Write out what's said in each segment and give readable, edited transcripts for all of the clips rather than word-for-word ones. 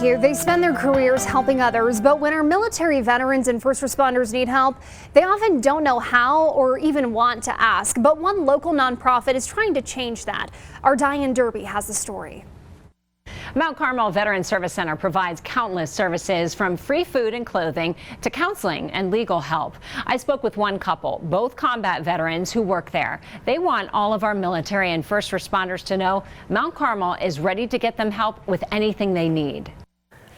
Thank you. They spend their careers helping others, but when our military veterans and first responders need help, they often don't know how or even want to ask. But one local nonprofit is trying to change that. Our Dianne Derby has the story. Mount Carmel Veteran Service Center provides countless services from free food and clothing to counseling and legal help. I spoke with one couple, both combat veterans who work there. They want all of our military and first responders to know Mount Carmel is ready to get them help with anything they need.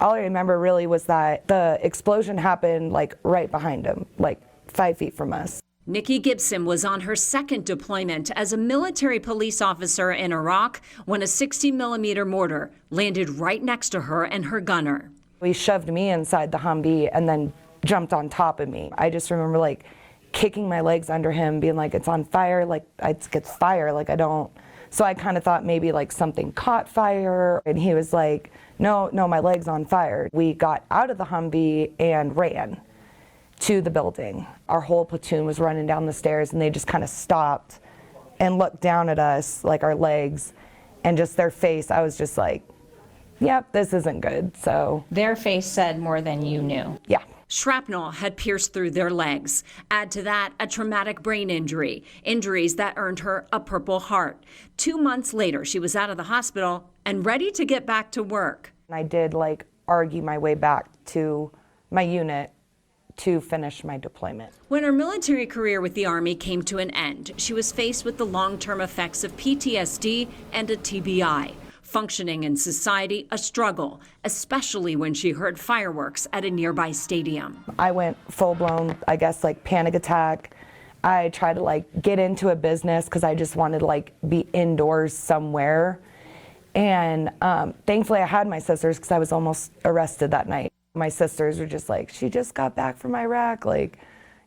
All I remember really was that the explosion happened like right behind him, like 5 feet from us. Nikki Gibson was on her second deployment as a military police officer in Iraq when a 60mm mortar landed right next to her and her gunner. He shoved me inside the Humvee and then jumped on top of me. I just remember like kicking my legs under him, being like, it's on fire, like it's fire, like I don't. So I kind of thought maybe like something caught fire, and he was like, no, my leg's on fire. We got out of the Humvee and ran to the building. Our whole platoon was running down the stairs, and they just kind of stopped and looked down at us, like our legs, and just their face. I was just like, yep, this isn't good. So their face said more than you knew. Yeah. Shrapnel had pierced through their legs. Add to that a traumatic brain injury, injuries that earned her a Purple Heart. 2 months later, she was out of the hospital and ready to get back to work. I did like argue my way back to my unit to finish my deployment. When her military career with the Army came to an end, she was faced with the long-term effects of PTSD and a TBI. Functioning in society, a struggle, especially when she heard fireworks at a nearby stadium. I went full-blown, I guess, like panic attack. I tried to like get into a business because I just wanted to like be indoors somewhere. And thankfully I had my sisters because I was almost arrested that night. My sisters were just like, she just got back from Iraq, like,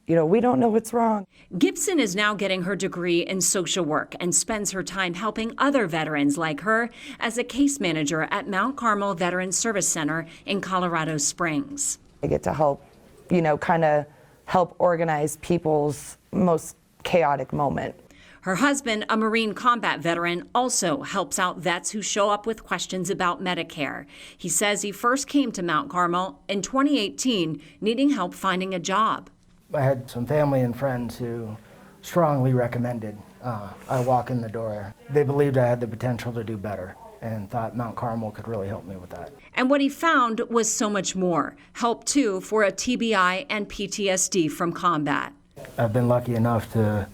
you know, we don't know what's wrong. Gibson is now getting her degree in social work and spends her time helping other veterans like her as a case manager at Mount Carmel Veteran Service Center in Colorado Springs. I get to help, you know, kind of help organize people's most chaotic moment. Her husband, a Marine combat veteran, also helps out vets who show up with questions about Medicare. He says he first came to Mount Carmel in 2018, needing help finding a job. I had some family and friends who strongly recommended I walk in the door. They believed I had the potential to do better and thought Mount Carmel could really help me with that. And what he found was so much more. Help, too, for a TBI and PTSD from combat. I've been lucky enough to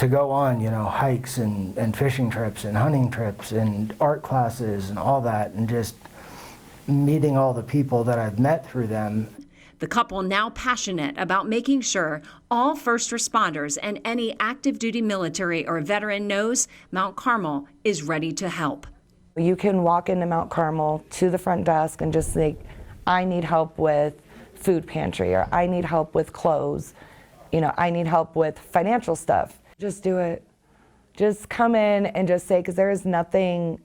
go on, you know, hikes and fishing trips and hunting trips and art classes and all that, and just meeting all the people that I've met through them. The couple now passionate about making sure all first responders and any active duty military or veteran knows Mount Carmel is ready to help. You can walk into Mount Carmel to the front desk and just think, I need help with food pantry, or I need help with clothes, you know, I need help with financial stuff. Just do it. Just come in and just say, because there is nothing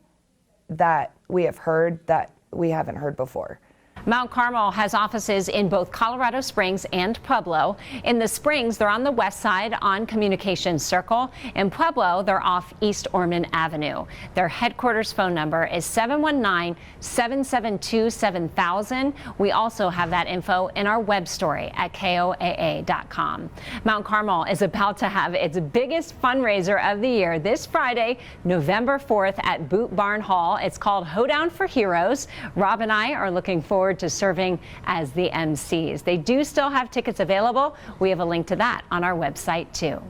that we have heard that we haven't heard before. Mount Carmel has offices in both Colorado Springs and Pueblo. In the Springs, they're on the west side on Communications Circle. In Pueblo, they're off East Ormond Avenue. Their headquarters phone number is 719-772-7000. We also have that info in our web story at KOAA.com. Mount Carmel is about to have its biggest fundraiser of the year this Friday, November 4th at Boot Barn Hall. It's called Hoedown for Heroes. Rob and I are looking forward to serving as the MCs. They do still have tickets available. We have a link to that on our website too.